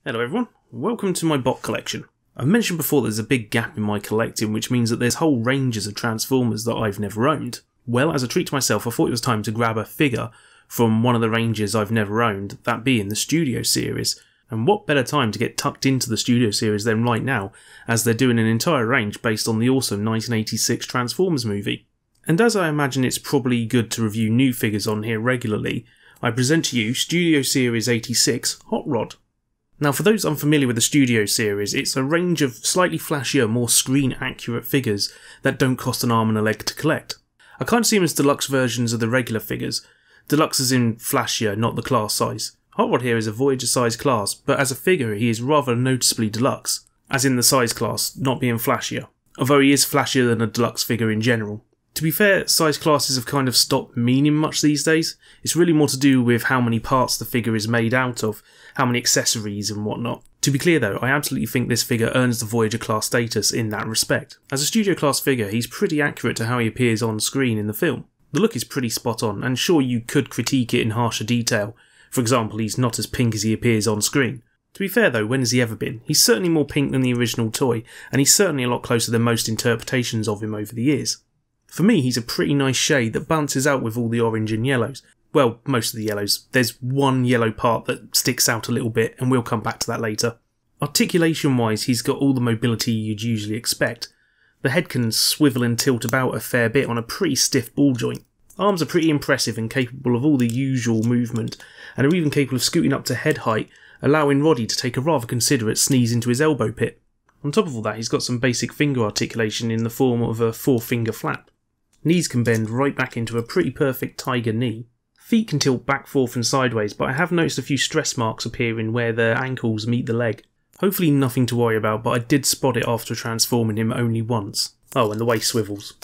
Hello everyone, welcome to my bot collection. I've mentioned before there's a big gap in my collecting, which means that there's whole ranges of Transformers that I've never owned. Well, as a treat to myself, I thought it was time to grab a figure from one of the ranges I've never owned, that being the Studio Series. And what better time to get tucked into the Studio Series than right now, as they're doing an entire range based on the awesome 1986 Transformers movie. And as I imagine it's probably good to review new figures on here regularly, I present to you Studio Series 86 Hot Rod. Now, for those unfamiliar with the Studio Series, it's a range of slightly flashier, more screen-accurate figures that don't cost an arm and a leg to collect. I kind of see them as deluxe versions of the regular figures. Deluxe as in flashier, not the class size. Hot Rod here is a Voyager size class, but as a figure he is rather noticeably deluxe, as in the size class, not being flashier, although he is flashier than a deluxe figure in general. To be fair, size classes have kind of stopped meaning much these days. It's really more to do with how many parts the figure is made out of, how many accessories and whatnot. To be clear though, I absolutely think this figure earns the Voyager class status in that respect. As a Studio class figure, he's pretty accurate to how he appears on screen in the film. The look is pretty spot on, and sure, you could critique it in harsher detail. For example, he's not as pink as he appears on screen. To be fair though, when has he ever been? He's certainly more pink than the original toy, and he's certainly a lot closer than most interpretations of him over the years. For me, he's a pretty nice shade that balances out with all the orange and yellows. Well, most of the yellows. There's one yellow part that sticks out a little bit, and we'll come back to that later. Articulation-wise, he's got all the mobility you'd usually expect. The head can swivel and tilt about a fair bit on a pretty stiff ball joint. Arms are pretty impressive and capable of all the usual movement, and are even capable of scooting up to head height, allowing Roddy to take a rather considerate sneeze into his elbow pit. On top of all that, he's got some basic finger articulation in the form of a 4-finger flap. Knees can bend right back into a pretty perfect tiger knee. Feet can tilt back, forth and sideways, but I have noticed a few stress marks appearing where the ankles meet the leg. Hopefully nothing to worry about, but I did spot it after transforming him only once. Oh, and the way he swivels.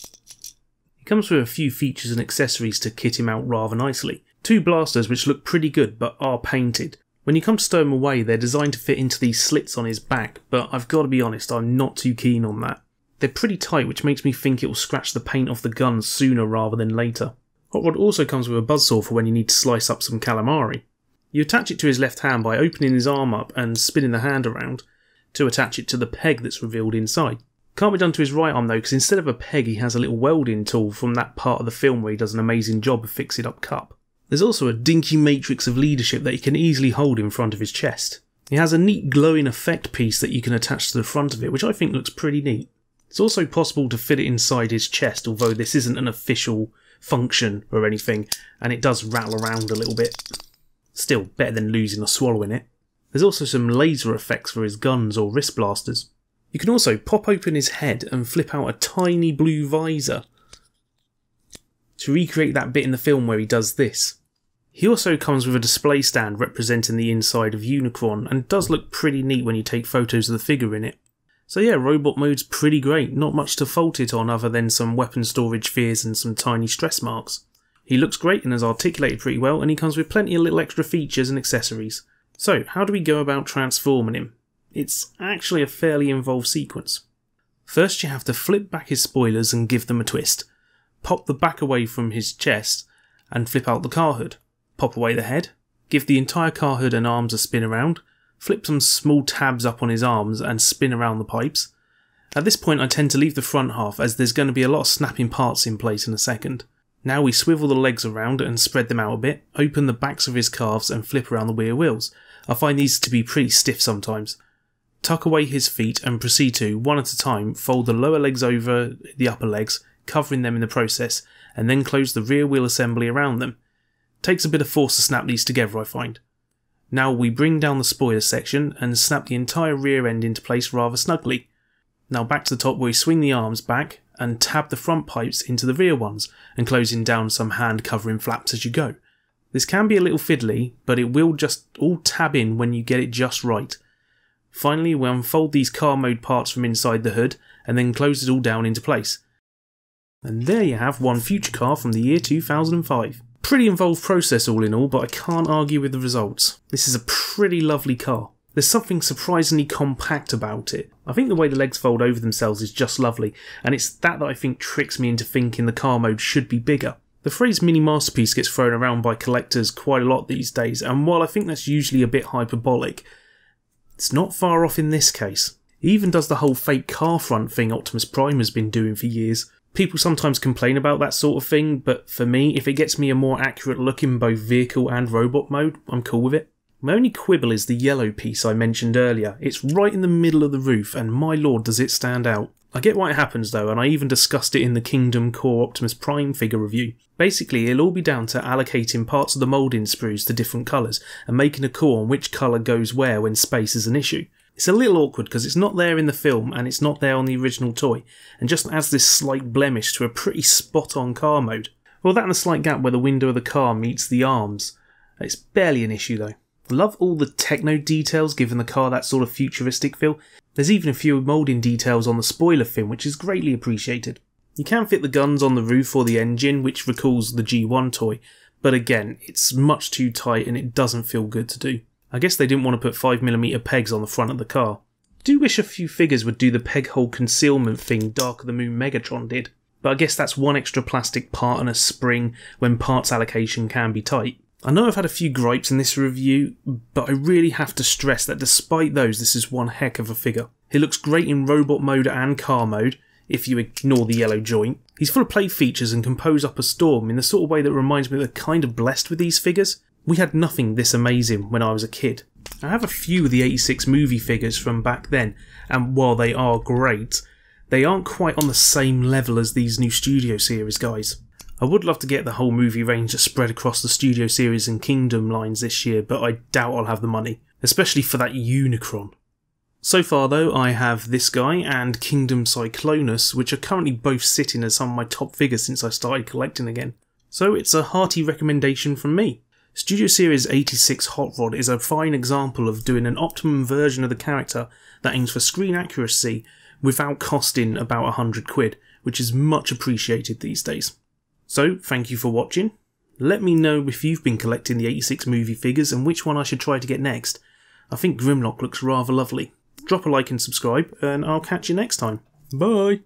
He comes with a few features and accessories to kit him out rather nicely. 2 blasters which look pretty good but are painted. When you come to stow them away, they're designed to fit into these slits on his back, but I've got to be honest, I'm not too keen on that. They're pretty tight, which makes me think it will scratch the paint off the guns sooner rather than later. Hot Rod also comes with a buzzsaw for when you need to slice up some calamari. You attach it to his left hand by opening his arm up and spinning the hand around to attach it to the peg that's revealed inside. Can't be done to his right arm though, because instead of a peg he has a little welding tool from that part of the film where he does an amazing job of fixing up Cup. There's also a dinky matrix of leadership that he can easily hold in front of his chest. He has a neat glowing effect piece that you can attach to the front of it, which I think looks pretty neat. It's also possible to fit it inside his chest, although this isn't an official function or anything, and it does rattle around a little bit. Still, better than losing or swallowing it. There's also some laser effects for his guns or wrist blasters. You can also pop open his head and flip out a tiny blue visor to recreate that bit in the film where he does this. He also comes with a display stand representing the inside of Unicron, and does look pretty neat when you take photos of the figure in it. So yeah, robot mode's pretty great, not much to fault it on other than some weapon storage fears and some tiny stress marks. He looks great and is articulated pretty well, and he comes with plenty of little extra features and accessories. So, how do we go about transforming him? It's actually a fairly involved sequence. First you have to flip back his spoilers and give them a twist. Pop the back away from his chest and flip out the car hood. Pop away the head, give the entire car hood and arms a spin around, flip some small tabs up on his arms and spin around the pipes. At this point I tend to leave the front half, as there's going to be a lot of snapping parts in place in a second. Now we swivel the legs around and spread them out a bit, open the backs of his calves and flip around the rear wheels. I find these to be pretty stiff sometimes. Tuck away his feet and proceed to, one at a time, fold the lower legs over the upper legs, covering them in the process, and then close the rear wheel assembly around them. Takes a bit of force to snap these together, I find. Now we bring down the spoiler section and snap the entire rear end into place rather snugly. Now back to the top where we swing the arms back and tab the front pipes into the rear ones, and closing down some hand covering flaps as you go. This can be a little fiddly, but it will just all tab in when you get it just right. Finally we unfold these car mode parts from inside the hood and then close it all down into place. And there you have one future car from the year 2005. Pretty involved process all in all, but I can't argue with the results. This is a pretty lovely car. There's something surprisingly compact about it. I think the way the legs fold over themselves is just lovely, and it's that I think tricks me into thinking the car mode should be bigger. The phrase mini masterpiece gets thrown around by collectors quite a lot these days, and while I think that's usually a bit hyperbolic, It's not far off in this case. He even does the whole fake car front thing Optimus Prime has been doing for years. People sometimes complain about that sort of thing, but for me, if it gets me a more accurate look in both vehicle and robot mode, I'm cool with it. My only quibble is the yellow piece I mentioned earlier. It's right in the middle of the roof, and my lord does it stand out. I get why it happens though, and I even discussed it in the Kingdom Core Optimus Prime figure review. Basically, it'll all be down to allocating parts of the moulding sprues to different colours, and making a call on which colour goes where when space is an issue. It's a little awkward because it's not there in the film and it's not there on the original toy, and just adds this slight blemish to a pretty spot on car mode. Well, that and a slight gap where the window of the car meets the arms. It's barely an issue though. I love all the techno details giving the car that sort of futuristic feel. There's even a few moulding details on the spoiler fin which is greatly appreciated. You can fit the guns on the roof or the engine, which recalls the G1 toy, but again, it's much too tight and it doesn't feel good to do. I guess they didn't want to put 5mm pegs on the front of the car. I do wish a few figures would do the peg hole concealment thing Dark of the Moon Megatron did, but I guess that's one extra plastic part and a spring when parts allocation can be tight. I know I've had a few gripes in this review, but I really have to stress that despite those, this is one heck of a figure. He looks great in robot mode and car mode, if you ignore the yellow joint. He's full of play features and can pose up a storm in the sort of way that reminds me that they're kind of blessed with these figures. We had nothing this amazing when I was a kid. I have a few of the 86 movie figures from back then, and while they are great, they aren't quite on the same level as these new Studio Series guys. I would love to get the whole movie range spread across the Studio Series and Kingdom lines this year, but I doubt I'll have the money, especially for that Unicron. So far though, I have this guy and Kingdom Cyclonus, which are currently both sitting as some of my top figures since I started collecting again. So it's a hearty recommendation from me. Studio Series 86 Hot Rod is a fine example of doing an optimum version of the character that aims for screen accuracy without costing about £100, which is much appreciated these days. So, thank you for watching. Let me know if you've been collecting the 86 movie figures and which one I should try to get next. I think Grimlock looks rather lovely. Drop a like and subscribe, and I'll catch you next time. Bye!